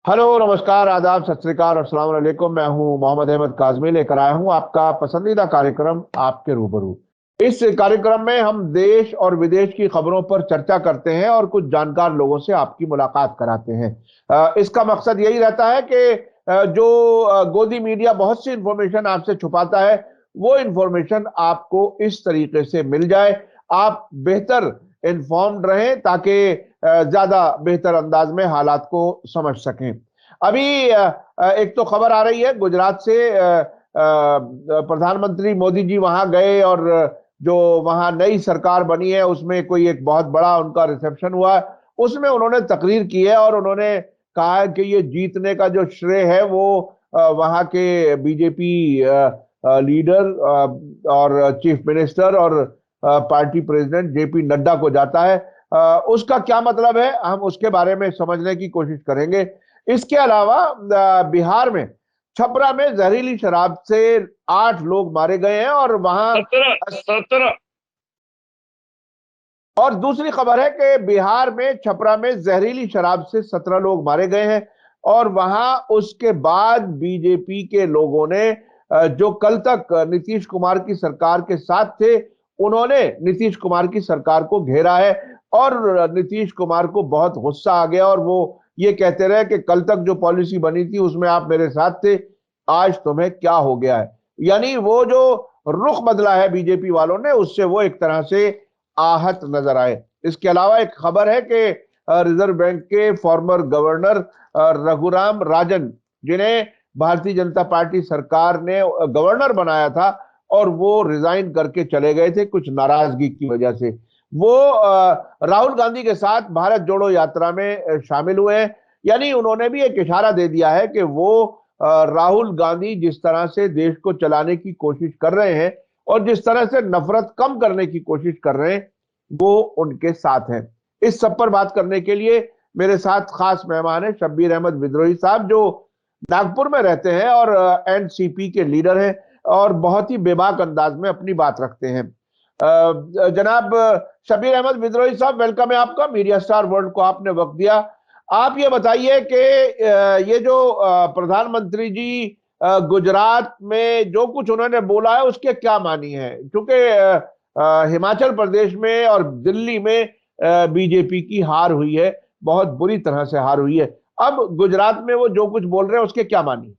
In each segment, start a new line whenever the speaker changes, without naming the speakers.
Hello, नमस्कार, आदाब, सत श्री अकाल और अस्सलाम वालेकुम। मैं हूं मोहम्मद अहमद काजमी, लेकर आया हूं आपका पसंदीदा कार्यक्रम आपके रूबरू। इस कार्यक्रम में हम देश और विदेश की खबरों पर चर्चा करते हैं और कुछ जानकार लोगों से आपकी मुलाकात कराते हैं। इसका मकसद यही रहता है कि जो गोदी मीडिया बहुत सी इंफॉर्मेशन आपसे छुपाता है, वो इंफॉर्मेशन आपको इस तरीके से मिल जाए, आप बेहतर इन्फॉर्म्ड रहें, ताकि ज्यादा बेहतर अंदाज में हालात को समझ सकें। अभी एक तो खबर आ रही है गुजरात से। प्रधानमंत्री मोदी जी वहां गए और जो वहां नई सरकार बनी है उसमें कोई एक बहुत बड़ा उनका रिसेप्शन हुआ है। उसमें उन्होंने तकरीर की है और उन्होंने कहा है कि ये जीतने का जो श्रेय है वो वहां के बीजेपी लीडर और चीफ मिनिस्टर और पार्टी प्रेसिडेंट जेपी नड्डा को जाता है। उसका क्या मतलब है, हम उसके बारे में समझने की कोशिश करेंगे। इसके अलावा बिहार में छपरा में जहरीली शराब से 8 लोग मारे गए हैं और वहां
17
और दूसरी खबर है कि बिहार में छपरा में जहरीली शराब से 17 लोग मारे गए हैं और वहां उसके बाद बीजेपी के लोगों ने जो कल तक नीतीश कुमार की सरकार के साथ थे, उन्होंने नीतीश कुमार की सरकार को घेरा है और नीतीश कुमार को बहुत गुस्सा आ गया और वो ये कहते रहे कि कल तक जो पॉलिसी बनी थी उसमें आप मेरे साथ थे, आज तुम्हें क्या हो गया है। यानी वो जो रुख बदला है बीजेपी वालों ने, उससे वो एक तरह से आहत नजर आए। इसके अलावा एक खबर है कि रिजर्व बैंक के फॉर्मर गवर्नर रघुराम राजन, जिन्हें भारतीय जनता पार्टी सरकार ने गवर्नर बनाया था और वो रिजाइन करके चले गए थे कुछ नाराजगी की वजह से, वो राहुल गांधी के साथ भारत जोड़ो यात्रा में शामिल हुए हैं। यानी उन्होंने भी एक इशारा दे दिया है कि वो राहुल गांधी जिस तरह से देश को चलाने की कोशिश कर रहे हैं और जिस तरह से नफरत कम करने की कोशिश कर रहे हैं, वो उनके साथ हैं। इस सब पर बात करने के लिए मेरे साथ खास मेहमान है शब्बीर अहमद विद्रोही साहब, जो नागपुर में रहते हैं और एनसीपी के लीडर हैं और बहुत ही बेबाक अंदाज में अपनी बात रखते हैं। जनाब शब्बीर अहमद विद्रोही साहब, वेलकम है आपका। मीडिया स्टार वर्ल्ड को आपने वक्त दिया। आप ये बताइए कि ये जो प्रधानमंत्री जी गुजरात में जो कुछ उन्होंने बोला है उसके क्या मानी है, क्योंकि हिमाचल प्रदेश में और दिल्ली में बीजेपी की हार हुई है, बहुत बुरी तरह से हार हुई है। अब गुजरात में वो जो कुछ बोल रहे हैं उसके क्या मानी।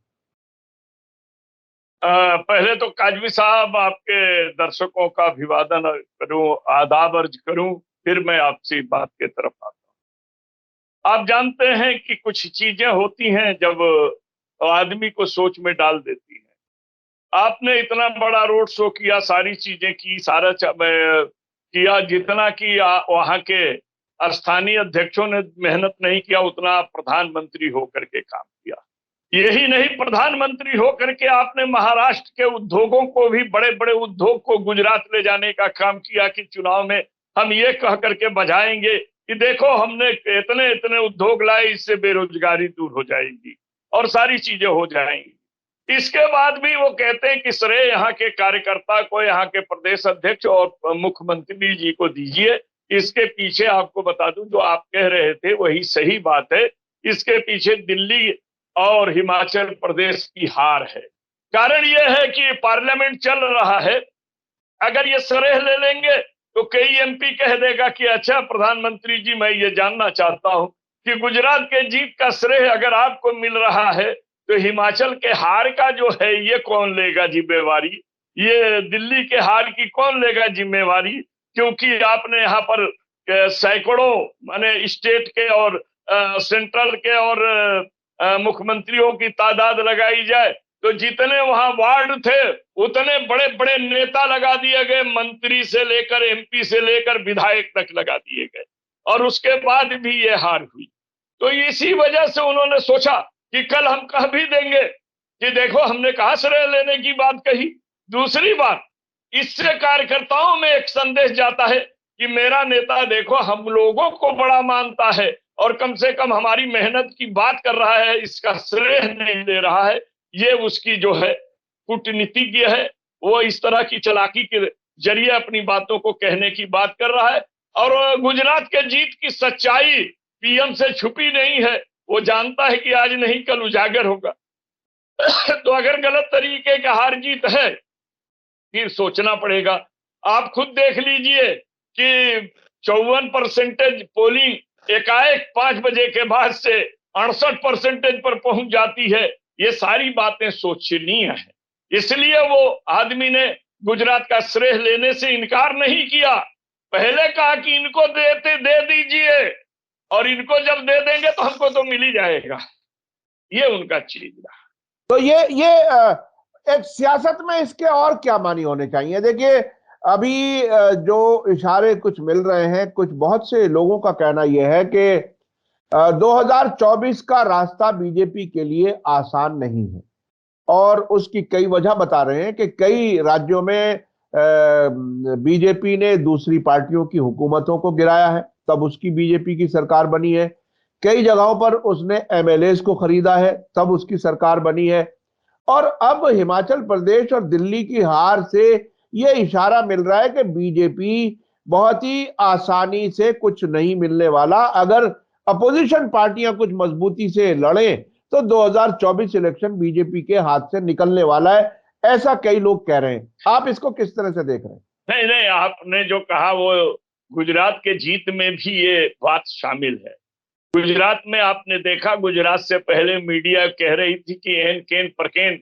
पहले तो काजवी साहब आपके दर्शकों का अभिवादन करूं, आदाब अर्ज करूं, फिर मैं आपसी बात की तरफ आता हूं। आप जानते हैं कि कुछ चीजें होती हैं जब आदमी को सोच में डाल देती हैं। आपने इतना बड़ा रोड शो किया, सारी चीजें की, किया जितना कि वहां के स्थानीय अध्यक्षों ने मेहनत नहीं किया उतना प्रधानमंत्री होकर के काम किया। यही नहीं, प्रधानमंत्री होकर के आपने महाराष्ट्र के उद्योगों को भी, बड़े बड़े उद्योग को गुजरात ले जाने का काम किया कि चुनाव में हम ये कह करके बजाएंगे कि देखो हमने इतने इतने उद्योग लाए, इससे बेरोजगारी दूर हो जाएगी और सारी चीजें हो जाएंगी। इसके बाद भी वो कहते हैं कि श्रेय यहाँ के कार्यकर्ता को, यहाँ के प्रदेश अध्यक्ष और मुख्यमंत्री जी को दीजिए। इसके पीछे आपको बता दूं, जो आप कह रहे थे वही सही बात है। इसके पीछे दिल्ली और हिमाचल प्रदेश की हार है। कारण यह है कि पार्लियामेंट चल रहा है, अगर ये श्रेय ले लेंगे तो कई एमपी कह देगा कि अच्छा प्रधानमंत्री जी, मैं ये जानना चाहता हूं कि गुजरात के जीत का श्रेय अगर आपको मिल रहा है तो हिमाचल के हार का जो है ये कौन लेगा जिम्मेवारी, ये दिल्ली के हार की कौन लेगा जिम्मेवारी। क्योंकि आपने यहाँ पर सैकड़ों माने स्टेट के और सेंट्रल के और मुख्यमंत्रियों की तादाद लगाई जाए तो जितने वहां वार्ड थे उतने बड़े बड़े नेता लगा दिए गए, मंत्री से लेकर एमपी से लेकर विधायक तक लगा दिए गए और उसके बाद भी ये हार हुई। तो इसी वजह से उन्होंने सोचा कि कल हम कह भी देंगे कि देखो हमने कहा श्रेय लेने की बात कही। दूसरी बात, इससे कार्यकर्ताओं में एक संदेश जाता है कि मेरा नेता देखो हम लोगों को बड़ा मानता है और कम से कम हमारी मेहनत की बात कर रहा है, इसका श्रेय नहीं ले रहा है। ये उसकी जो है कूटनीतिज्ञ है, वो इस तरह की चालाकी के जरिए अपनी बातों को कहने की बात कर रहा है। और गुजरात के जीत की सच्चाई पीएम से छुपी नहीं है, वो जानता है कि आज नहीं कल उजागर होगा। तो अगर गलत तरीके का हार जीत है फिर सोचना पड़ेगा। आप खुद देख लीजिए कि 54% पोलिंग एकाएक 5 बजे के बाद से 68% पर पहुंच जाती है। ये सारी बातें सोचनीय है। इसलिए वो आदमी ने गुजरात का श्रेय लेने से इनकार नहीं किया। पहले कहा कि इनको दे दीजिए और इनको जब दे देंगे तो हमको तो मिल ही जाएगा। ये उनका चीज रहा।
तो ये एक सियासत में इसके और क्या मानी होने चाहिए? देखिए, अभी जो इशारे कुछ मिल रहे हैं, कुछ बहुत से लोगों का कहना यह है कि 2024 का रास्ता बीजेपी के लिए आसान नहीं है और उसकी कई वजह बता रहे हैं कि कई राज्यों में बीजेपी ने दूसरी पार्टियों की हुकूमतों को गिराया है, तब उसकी बीजेपी की सरकार बनी है। कई जगहों पर उसने एमएलएस को खरीदा है, तब उसकी सरकार बनी है। और अब हिमाचल प्रदेश और दिल्ली की हार से यह इशारा मिल रहा है कि बीजेपी बहुत ही आसानी से कुछ नहीं मिलने वाला। अगर अपोजिशन पार्टियां कुछ मजबूती से लड़े तो 2024 इलेक्शन बीजेपी के हाथ से निकलने वाला है, ऐसा कई लोग कह रहे हैं। आप इसको किस तरह से देख रहे हैं?
नहीं नहीं, आपने जो कहा वो गुजरात के जीत में भी ये बात शामिल है। गुजरात में आपने देखा, गुजरात से पहले मीडिया कह रही थी कि एन केन परकेन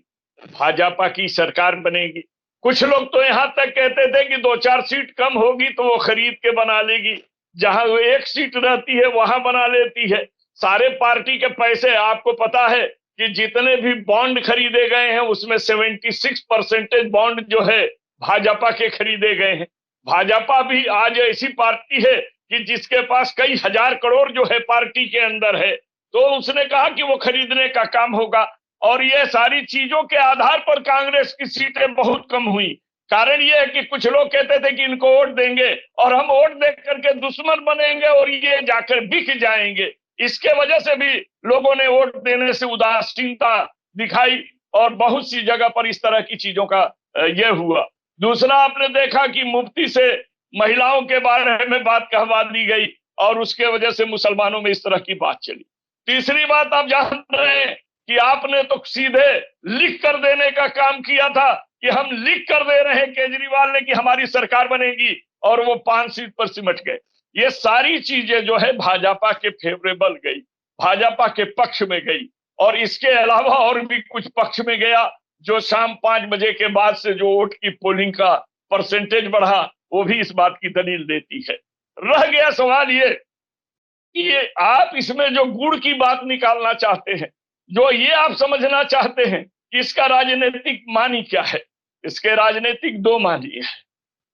भाजपा की सरकार बनेगी। कुछ लोग तो यहां तक कहते थे कि 2-4 सीट कम होगी तो वो खरीद के बना लेगी, जहां वो 1 सीट रहती है वहां बना लेती है। सारे पार्टी के पैसे, आपको पता है कि जितने भी बॉन्ड खरीदे गए हैं उसमें 76% बॉन्ड जो है भाजपा के खरीदे गए हैं। भाजपा भी आज ऐसी पार्टी है कि जिसके पास कई हजार करोड़ जो है पार्टी के अंदर है, तो उसने कहा कि वो खरीदने का काम होगा। और ये सारी चीजों के आधार पर कांग्रेस की सीटें बहुत कम हुई। कारण ये है कि कुछ लोग कहते थे कि इनको वोट देंगे और हम वोट दे करके दुश्मन बनेंगे और ये जाकर बिक जाएंगे। इसके वजह से भी लोगों ने वोट देने से उदासीनता दिखाई और बहुत सी जगह पर इस तरह की चीजों का यह हुआ। दूसरा, आपने देखा कि मुफ्ती से महिलाओं के बारे में बात कहवा दी गई और उसके वजह से मुसलमानों में इस तरह की बात चली। तीसरी बात, आप जान रहे हैं कि आपने तो सीधे लिख कर देने का काम किया था कि हम लिख कर दे रहे हैं केजरीवाल ने कि हमारी सरकार बनेगी, और वो 5 सीट पर सिमट गए। ये सारी चीजें जो है भाजपा के फेवरेबल गई, भाजपा के पक्ष में गई। और इसके अलावा और भी कुछ पक्ष में गया, जो शाम 5 बजे के बाद से जो वोट की पोलिंग का परसेंटेज बढ़ा, वो भी इस बात की दलील देती है। रह गया सवाल ये कि ये आप इसमें जो गुड़ की बात निकालना चाहते हैं, जो ये आप समझना चाहते हैं कि इसका राजनीतिक मानी क्या है, इसके राजनीतिक 2 मानी है।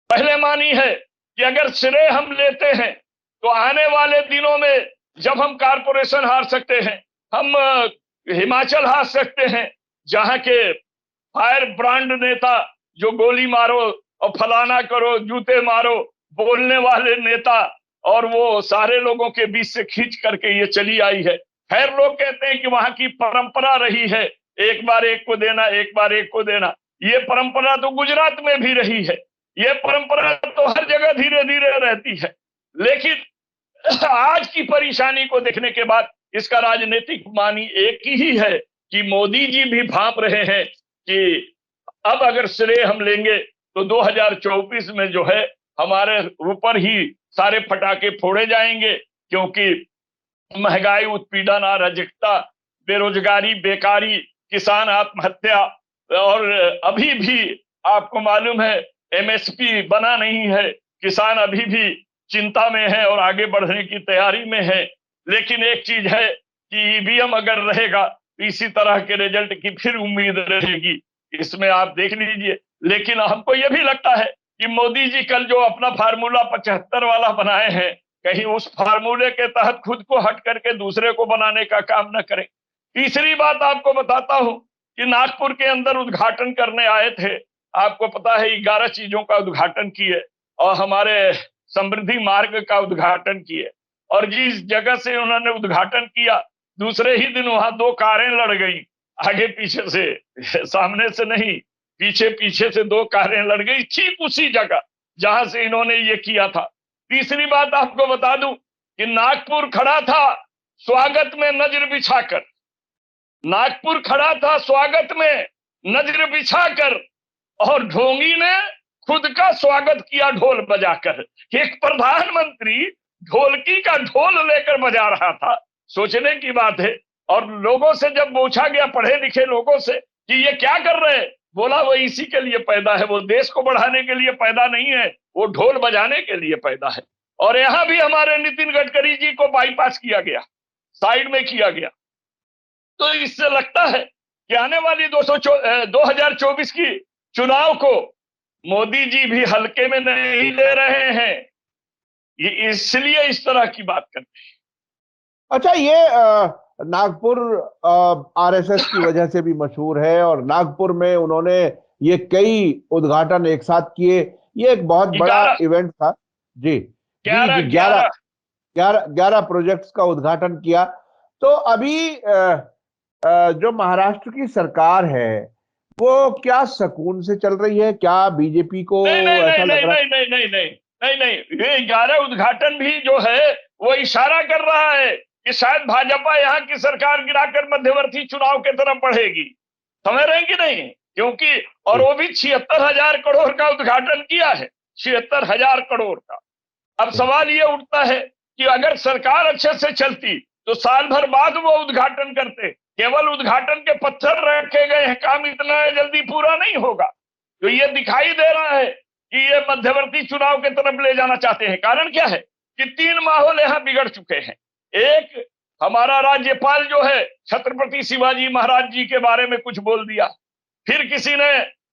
पहले मानी है कि अगर श्रेय हम लेते हैं तो आने वाले दिनों में जब हम कारपोरेशन हार सकते हैं, हम हिमाचल हार सकते हैं, जहां के फायर ब्रांड नेता जो गोली मारो और फलाना करो, जूते मारो बोलने वाले नेता, और वो सारे लोगों के बीच से खींच करके ये चली आई है। खैर, लोग कहते हैं कि वहां की परंपरा रही है एक बार एक को देना, एक बार एक को देना। ये परंपरा तो गुजरात में भी रही है, ये परंपरा तो हर जगह धीरे धीरे रहती है। लेकिन आज की परेशानी को देखने के बाद इसका राजनीतिक मानी एक ही है कि मोदी जी भी भांप रहे हैं कि अब अगर श्रेय हम लेंगे तो 2024 में जो है हमारे ऊपर ही सारे फटाके फोड़े जाएंगे, क्योंकि महंगाई, उत्पीड़न, अराजकता, बेरोजगारी, बेकारी, किसान आत्महत्या, और अभी भी आपको मालूम है एमएसपी बना नहीं है, किसान अभी भी चिंता में है और आगे बढ़ने की तैयारी में है। लेकिन एक चीज है कि ईवीएम अगर रहेगा तो इसी तरह के रिजल्ट की फिर उम्मीद रहेगी, इसमें आप देख लीजिए। लेकिन हमको यह भी लगता है कि मोदी जी कल जो अपना फार्मूला 75 वाला बनाए हैं, कहीं उस फार्मूले के तहत खुद को हट करके दूसरे को बनाने का काम न करें। तीसरी बात आपको बताता हूं कि नागपुर के अंदर उद्घाटन करने आए थे, आपको पता है 11 चीजों का उद्घाटन किए और हमारे समृद्धि मार्ग का उद्घाटन किए, और जिस जगह से उन्होंने उद्घाटन किया दूसरे ही दिन वहां 2 कारें लड़ गई, आगे पीछे से, सामने से नहीं, पीछे पीछे से 2 कारें लड़ गई, ठीक उसी जगह जहां से इन्होंने ये किया था। तीसरी बात आपको बता दूं कि नागपुर खड़ा था स्वागत में नजर बिछाकर, नागपुर खड़ा था स्वागत में नजर बिछाकर, और ढोंगी ने खुद का स्वागत किया ढोल बजाकर। एक प्रधानमंत्री ढोलकी का ढोल लेकर बजा रहा था, सोचने की बात है। और लोगों से जब पूछा गया, पढ़े लिखे लोगों से, कि ये क्या कर रहे हैं, बोला वो इसी के लिए पैदा है, वो देश को बढ़ाने के लिए पैदा नहीं है, वो ढोल बजाने के लिए पैदा है। और यहां भी हमारे नितिन गडकरी जी को बाईपास किया गया, साइड में किया गया। तो इससे लगता है कि आने वाली 2024 की चुनाव को मोदी जी भी हल्के में नहीं ले रहे हैं, ये इसलिए इस तरह की बात करते हैं।
अच्छा, ये नागपुर आरएसएस की वजह से भी मशहूर है, और नागपुर में उन्होंने ये कई उद्घाटन एक साथ किए। ये एक बहुत बड़ा इवेंट था जी। 11 प्रोजेक्ट्स का उद्घाटन किया। तो अभी जो महाराष्ट्र की सरकार है वो क्या सुकून से चल रही है? क्या बीजेपी को ऐसा लग रहा है?
नहीं, ये 11 उद्घाटन भी जो है वो इशारा कर रहा है कि शायद भाजपा यहाँ की सरकार गिराकर मध्यवर्ती चुनाव की तरफ बढ़ेगी। समझ रहे हैं कि नहीं? क्योंकि और वो भी 76,000 करोड़ का उद्घाटन किया है, 76,000 करोड़ का। अब सवाल ये उठता है कि अगर सरकार अच्छे से चलती तो साल भर बाद वो उद्घाटन करते। केवल उद्घाटन के पत्थर रखे गए हैं, काम इतना जल्दी पूरा नहीं होगा। तो ये दिखाई दे रहा है कि ये मध्यवर्ती चुनाव की तरफ ले जाना चाहते हैं। कारण क्या है कि 3 माहौल यहाँ बिगड़ चुके हैं। एक, हमारा राज्यपाल जो है छत्रपति शिवाजी महाराज जी के बारे में कुछ बोल दिया, फिर किसी ने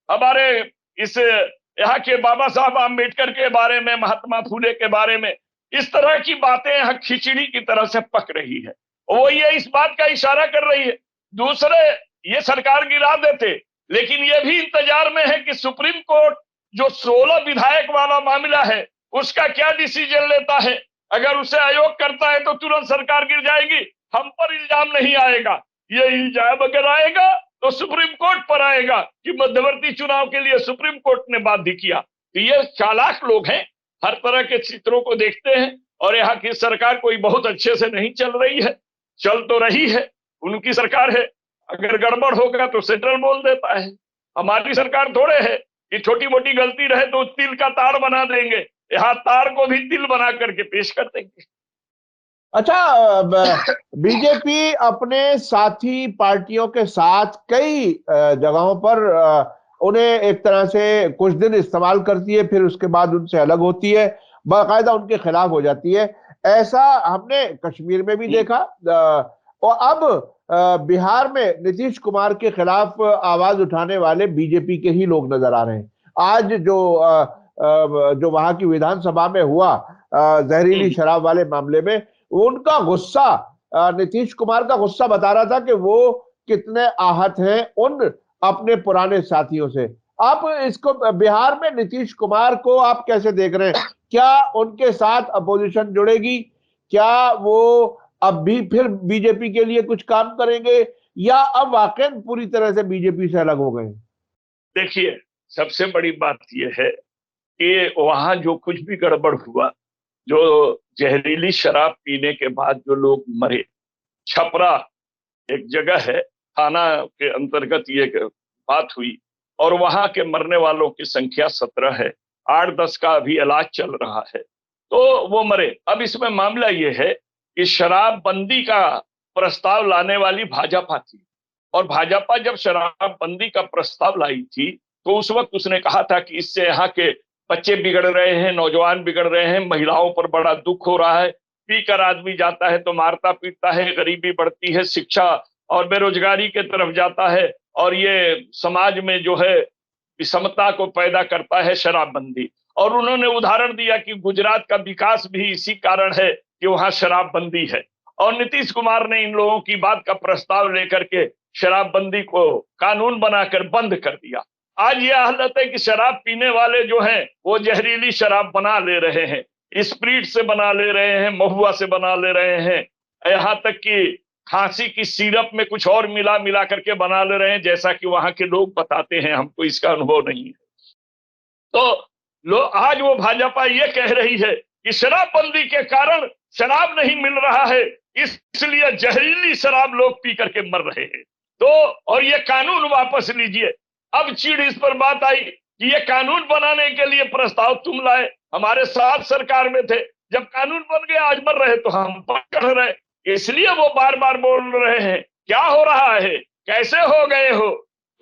हमारे इस यहाँ के बाबा साहब आम्बेडकर के बारे में, महात्मा फूले के बारे में, इस तरह की बातें यहाँ खिचड़ी की तरह से पक रही है। वो ये इस बात का इशारा कर रही है। दूसरे, ये सरकार गिरा देते, लेकिन ये भी इंतजार में है कि सुप्रीम कोर्ट जो 16 विधायक वाला मामला है उसका क्या डिसीजन लेता है। अगर उसे आयोग करता है तो तुरंत सरकार गिर जाएगी, हम पर इल्जाम नहीं आएगा। ये इल्जाम अगर आएगा तो सुप्रीम कोर्ट पर आएगा कि मध्यवर्ती चुनाव के लिए सुप्रीम कोर्ट ने बाध्य किया। तो ये चालाक लोग हैं, हर तरह के चित्रों को देखते हैं। और यहाँ की सरकार कोई बहुत अच्छे से नहीं चल रही है, चल तो रही है, उनकी सरकार है। अगर गड़बड़ होगा तो सेंट्रल बोल देता है। हमारी सरकार थोड़े है कि छोटी मोटी गलती रहे तो तिल का तार बना देंगे, यहाँ तार को भी तिल बना करके पेश कर देंगे।
अच्छा, बीजेपी अपने साथी पार्टियों के साथ कई जगहों पर उन्हें एक तरह से कुछ दिन इस्तेमाल करती है, फिर उसके बाद उनसे अलग होती है, बाकायदा उनके खिलाफ हो जाती है। ऐसा हमने कश्मीर में भी देखा, और अब बिहार में नीतीश कुमार के खिलाफ आवाज उठाने वाले बीजेपी के ही लोग नजर आ रहे हैं। आज जो वहां की विधानसभा में हुआ जहरीली शराब वाले मामले में, उनका गुस्सा, नीतीश कुमार का गुस्सा बता रहा था कि वो कितने आहत हैं उन अपने पुराने साथियों से। आप इसको, बिहार में नीतीश कुमार को आप कैसे देख रहे हैं? क्या उनके साथ अपोजिशन जुड़ेगी? क्या वो अब भी फिर बीजेपी के लिए कुछ काम करेंगे, या अब वाकई पूरी तरह से बीजेपी से अलग हो गए?
देखिए, सबसे बड़ी बात यह है कि वहां जो कुछ भी गड़बड़ हुआ, जो जहरीली शराब पीने के बाद जो लोग मरे, छपरा एक जगह है, थाना के अंतर्गत ये बात हुई, और वहां के मरने वालों की संख्या 17 है। 8-10 का अभी इलाज चल रहा है, तो वो मरे। अब इसमें मामला ये है कि शराबबंदी का प्रस्ताव लाने वाली भाजपा थी, और भाजपा जब शराबबंदी का प्रस्ताव लाई थी तो उस वक्त उसने कहा था कि इससे यहाँ के बच्चे बिगड़ रहे हैं, नौजवान बिगड़ रहे हैं, महिलाओं पर बड़ा दुख हो रहा है, पीकर आदमी जाता है तो मारता पीटता है, गरीबी बढ़ती है, शिक्षा और बेरोजगारी के तरफ जाता है, और ये समाज में जो है विषमता को पैदा करता है शराबबंदी। और उन्होंने उदाहरण दिया कि गुजरात का विकास भी इसी कारण है कि वहां शराबबंदी है। और नीतीश कुमार ने इन लोगों की बात का प्रस्ताव लेकर के शराबबंदी को कानून बनाकर बंद कर दिया। आज यह हालत है कि शराब पीने वाले जो हैं वो जहरीली शराब बना ले रहे हैं, स्प्रीट से बना ले रहे हैं, महुआ से बना ले रहे हैं, यहाँ तक कि खांसी की सिरप में कुछ और मिला करके बना ले रहे हैं, जैसा कि वहां के लोग बताते हैं, हमको इसका अनुभव नहीं है। तो आज वो भाजपा ये कह रही है कि शराबबंदी के कारण शराब नहीं मिल रहा है, इसलिए जहरीली शराब लोग पी करके मर रहे हैं। तो और ये कानून वापस लीजिए। अब चिड़ इस पर बात आई कि ये कानून बनाने के लिए प्रस्ताव तुम लाए, हमारे साथ सरकार में थे, जब कानून बन गया आज मर रहे तो हम पकड़ रहे, इसलिए वो बार बार बोल रहे हैं क्या हो रहा है, कैसे हो गए हो।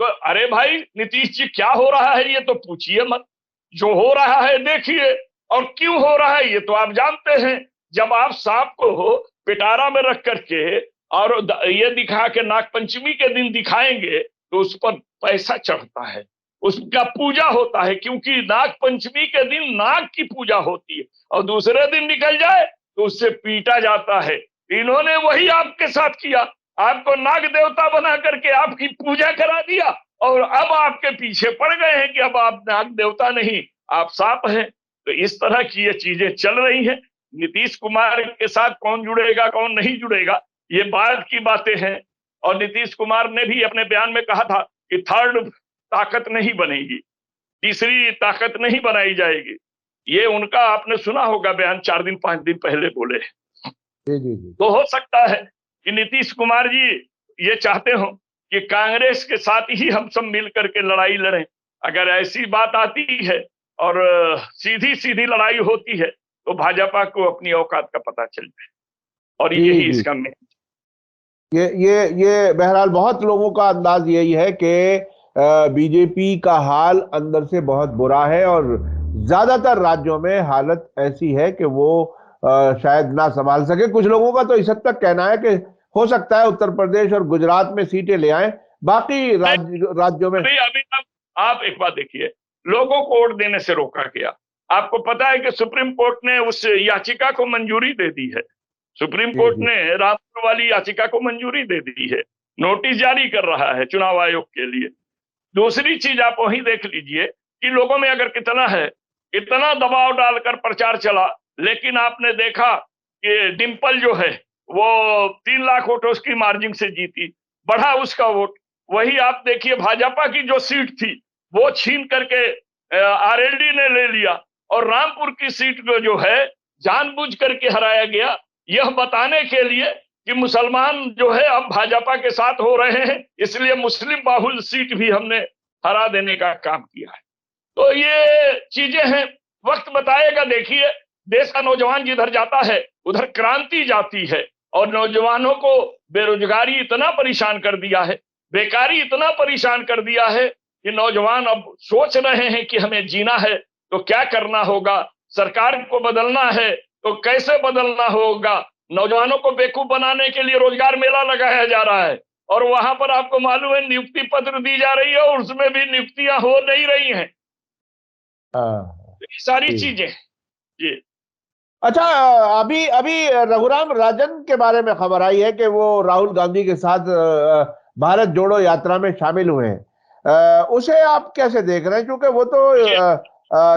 तो अरे भाई नीतीश जी क्या हो रहा है ये तो पूछिए मत, जो हो रहा है देखिए, और क्यों हो रहा है ये तो आप जानते हैं। जब आप सांप को पिटारा में रख करके और ये दिखा के नागपंचमी के दिन दिखाएंगे तो उस पर पैसा चढ़ता है, उसका पूजा होता है, क्योंकि नागपंचमी के दिन नाग की पूजा होती है, और दूसरे दिन निकल जाए तो उससे पीटा जाता है। इन्होंने वही आपके साथ किया, आपको नाग देवता बना करके आपकी पूजा करा दिया, और अब आपके पीछे पड़ गए हैं कि अब आप नाग देवता नहीं, आप सांप हैं। तो इस तरह की ये चीजें चल रही हैं। नीतीश कुमार के साथ कौन जुड़ेगा कौन नहीं जुड़ेगा ये बाद की बातें हैं। और नीतीश कुमार ने भी अपने बयान में कहा था कि थर्ड ताकत नहीं बनेगी, तीसरी ताकत नहीं बनाई जाएगी। ये उनका आपने सुना होगा बयान, 4 दिन 5 दिन पहले बोले।
जी।
तो हो सकता है कि नीतीश कुमार जी ये चाहते हो कि कांग्रेस के साथ ही हम सब मिल करके लड़ाई लड़ें। अगर ऐसी बात आती है और सीधी सीधी लड़ाई होती है तो भाजपा को अपनी औकात का पता चल जाए, और यही इसका मेन।
ये बहरहाल बहुत लोगों का अंदाज यही है कि बीजेपी का हाल अंदर से बहुत बुरा है, और ज्यादातर राज्यों में हालत ऐसी है कि वो शायद ना संभाल सके। कुछ लोगों का तो इस हद तक कहना है कि हो सकता है उत्तर प्रदेश और गुजरात में सीटें ले आए, बाकी राज्यों में।
अभी आप एक बात देखिए, लोगों को वोट देने से रोका गया। आपको पता है कि सुप्रीम कोर्ट ने उस याचिका को मंजूरी दे दी है, सुप्रीम कोर्ट ने रामपुर वाली याचिका को मंजूरी दे दी है, नोटिस जारी कर रहा है चुनाव आयोग के लिए। दूसरी चीज आप वही देख लीजिए कि लोगों में अगर कितना है, इतना दबाव डालकर प्रचार चला, लेकिन आपने देखा कि डिंपल जो है वो 3 लाख वोटों की मार्जिन से जीती, बढ़ा उसका वोट। वही आप देखिए भाजपा की जो सीट थी वो छीन करके आरएलडी ने ले लिया, और रामपुर की सीट को जो है जानबूझ करके हराया गया, यह बताने के लिए कि मुसलमान जो है अब भाजपा के साथ हो रहे हैं, इसलिए मुस्लिम बाहुल सीट भी हमने हरा देने का काम किया है। तो ये चीजें हैं, वक्त बताएगा। देखिए देश का नौजवान जिधर जाता है उधर क्रांति जाती है, और नौजवानों को बेरोजगारी इतना परेशान कर दिया है, बेकारी इतना परेशान कर दिया है कि नौजवान अब सोच रहे हैं कि हमें जीना है तो क्या करना होगा, सरकार को बदलना है तो कैसे बदलना होगा। नौजवानों को बेवकूफ बनाने के लिए रोजगार मेला लगाया जा रहा है, और वहां पर आपको मालूम है नियुक्ति पत्र दी जा रही है और उसमें भी नियुक्तियां हो नहीं रही हैं। सारी चीजें जी।
अच्छा, अभी अभी रघुराम राजन के बारे में खबर आई है कि वो राहुल गांधी के साथ भारत जोड़ो यात्रा में शामिल हुए हैं। उसे आप कैसे देख रहे हैं, क्योंकि वो तो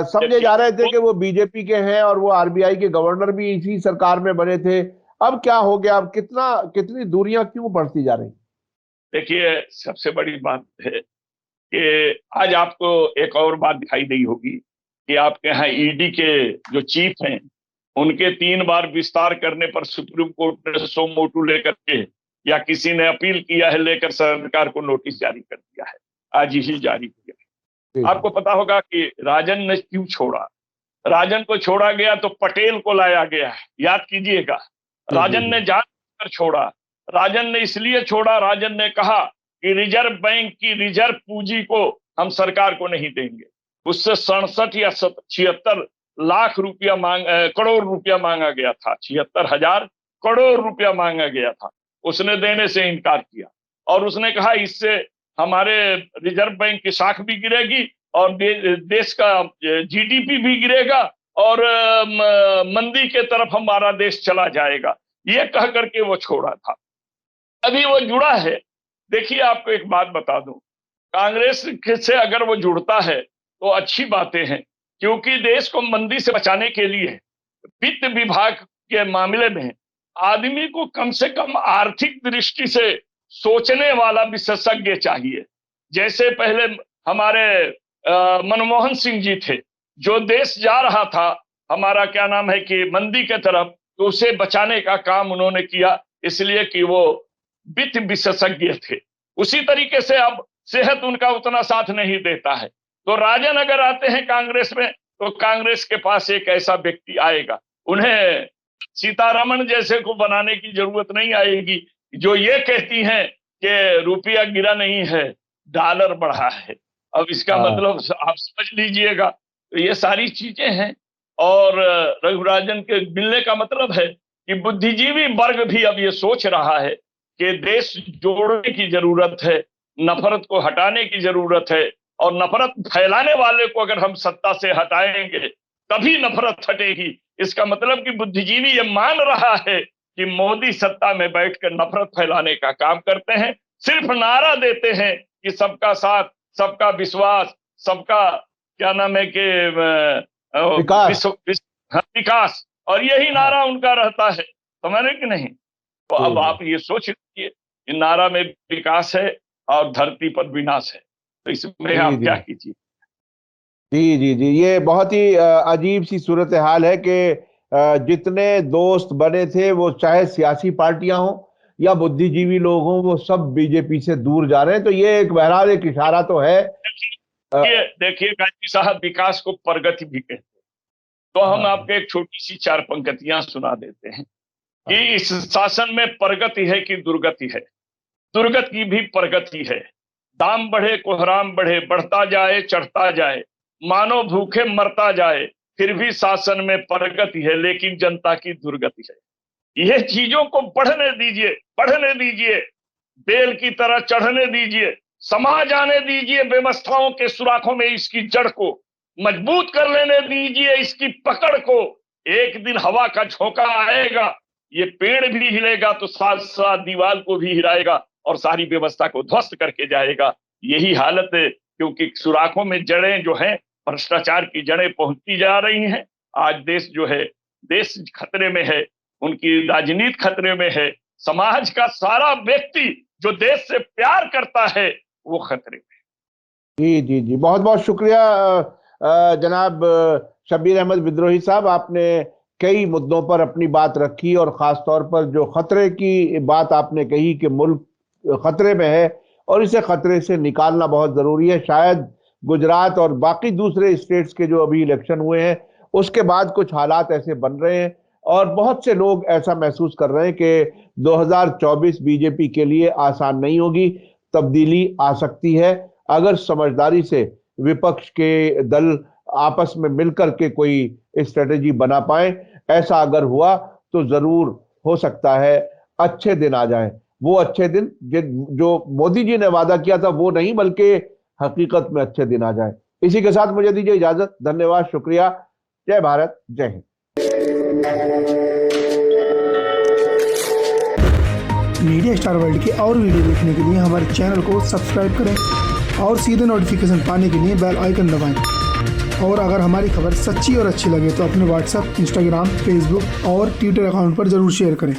समझे जा रहे थे कि वो बीजेपी के हैं और वो आरबीआई के गवर्नर भी इसी सरकार में बने थे। अब क्या हो गया, अब कितनी दूरियां क्यों बढ़ती जा रही?
देखिए सबसे बड़ी बात है कि आज आपको एक और बात दिखाई दी होगी कि आपके यहाँ ईडी के जो चीफ हैं उनके 3 बार विस्तार करने पर सुप्रीम कोर्ट ने सो मोटू लेकर के या किसी ने अपील किया है लेकर सरकार को नोटिस जारी कर दिया है, आज ही जारी किया। आपको पता होगा कि राजन ने क्यों छोड़ा, राजन को छोड़ा गया तो पटेल को लाया गया है, याद कीजिएगा। राजन ने जानकर छोड़ा, राजन ने इसलिए छोड़ा, राजन ने कहा कि रिजर्व बैंक की रिजर्व पूंजी को हम सरकार को नहीं देंगे। उससे 67 या 76 लाख रुपया करोड़ रुपया मांगा गया था, 76,000 करोड़ रुपया मांगा गया था, उसने देने से इनकार किया, और उसने कहा इससे हमारे रिजर्व बैंक की साख भी गिरेगी और देश का जीडीपी भी गिरेगा और मंदी के तरफ हमारा देश चला जाएगा, ये कह करके वो छोड़ा था। अभी वो जुड़ा है। देखिए आपको एक बात बता दूं, कांग्रेस से अगर वो जुड़ता है तो अच्छी बातें हैं, क्योंकि देश को मंदी से बचाने के लिए वित्त विभाग के मामले में आदमी को कम से कम आर्थिक दृष्टि से सोचने वाला विशेषज्ञ चाहिए। जैसे पहले हमारे मनमोहन सिंह जी थे, जो देश जा रहा था हमारा क्या नाम है कि मंदी के तरफ, तो उसे बचाने का काम उन्होंने किया, इसलिए कि वो वित्त विशेषज्ञ थे। उसी तरीके से अब सेहत उनका उतना साथ नहीं देता है, तो राजन अगर आते हैं कांग्रेस में तो कांग्रेस के पास एक ऐसा व्यक्ति आएगा, उन्हें सीतारमण जैसे को बनाने की जरूरत नहीं आएगी, जो ये कहती हैं कि रुपया गिरा नहीं है, डॉलर बढ़ा है। अब इसका मतलब आप समझ लीजिएगा। तो ये सारी चीजें हैं, और रघुराजन के मिलने का मतलब है कि बुद्धिजीवी वर्ग भी अब ये सोच रहा है कि देश जोड़ने की जरूरत है, नफरत को हटाने की जरूरत है, और नफरत फैलाने वाले को अगर हम सत्ता से हटाएंगे तभी नफरत हटेगी। इसका मतलब कि बुद्धिजीवी ये मान रहा है कि मोदी सत्ता में बैठकर नफरत फैलाने का काम करते हैं, सिर्फ नारा देते हैं कि सबका साथ, सबका विश्वास, सबका क्या नाम है कि विकास, और यही नारा उनका रहता है, समझ रहे कि नहीं। तो अब आप ये सोच लीजिए, इन नारा में विकास है और धरती पर विनाश है, तो इसमें आप क्या कीजिए।
जी जी जी, ये बहुत ही अजीब सी सूरत हाल है कि जितने दोस्त बने थे वो चाहे सियासी पार्टियां हों या बुद्धिजीवी लोग हों, वो सब बीजेपी से दूर जा रहे हैं। तो ये एक बहरहाल एक इशारा तो है।
देखिए गांधी साहब, विकास को प्रगति भी कहते हैं, तो हम आपको एक छोटी सी 4 पंक्तियां सुना देते हैं कि इस शासन में प्रगति है कि दुर्गति है, दुर्गति की भी प्रगति है। दाम बढ़े कोहराम बढ़े, बढ़ता जाए चढ़ता जाए, मानो भूखे मरता जाए, फिर भी शासन में प्रगति है, लेकिन जनता की दुर्गति है। यह चीजों को बढ़ने दीजिए, बढ़ने दीजिए, बेल की तरह चढ़ने दीजिए, समा जाने दीजिए व्यवस्थाओं के सुराखों में, इसकी जड़ को मजबूत कर लेने दीजिए, इसकी पकड़ को। एक दिन हवा का झोंका आएगा, ये पेड़ भी हिलेगा तो साथ साथ दीवार को भी हिलाएगा और सारी व्यवस्था को ध्वस्त करके जाएगा। यही हालत है, क्योंकि सुराखों में जड़ें जो हैं, भ्रष्टाचार की जड़ें पहुंचती जा रही हैं। आज देश जो है, देश खतरे में है, उनकी राजनीति खतरे में है, समाज का सारा व्यक्ति जो देश से प्यार करता है वो खतरे में।
जी जी जी, बहुत बहुत शुक्रिया जनाब शब्बीर अहमद विद्रोही साहब, आपने कई मुद्दों पर अपनी बात रखी, और खास तौर पर जो खतरे की बात आपने कही कि मुल्क खतरे में है और इसे खतरे से निकालना बहुत जरूरी है। शायद गुजरात और बाकी दूसरे स्टेट्स के जो अभी इलेक्शन हुए हैं उसके बाद कुछ हालात ऐसे बन रहे हैं, और बहुत से लोग ऐसा महसूस कर रहे हैं कि 2024 बीजेपी के लिए आसान नहीं होगी। तब्दीली आ सकती है अगर समझदारी से विपक्ष के दल आपस में मिलकर के कोई स्ट्रेटेजी बना पाए। ऐसा अगर हुआ तो जरूर हो सकता है अच्छे दिन आ जाएं। वो अच्छे दिन जो मोदी जी ने वादा किया था वो नहीं, बल्कि हकीकत में अच्छे दिन आ जाए। इसी के साथ मुझे दीजिए इजाजत। धन्यवाद, शुक्रिया। जय भारत, जय हिंद।
मीडिया स्टार वर्ल्ड के और वीडियो देखने के लिए हमारे चैनल को सब्सक्राइब करें और सीधे नोटिफिकेशन पाने के लिए बेल आइकन दबाएं। और अगर हमारी खबर सच्ची और अच्छी लगे तो अपने व्हाट्सएप, इंस्टाग्राम, फेसबुक और ट्विटर अकाउंट पर जरूर शेयर करें।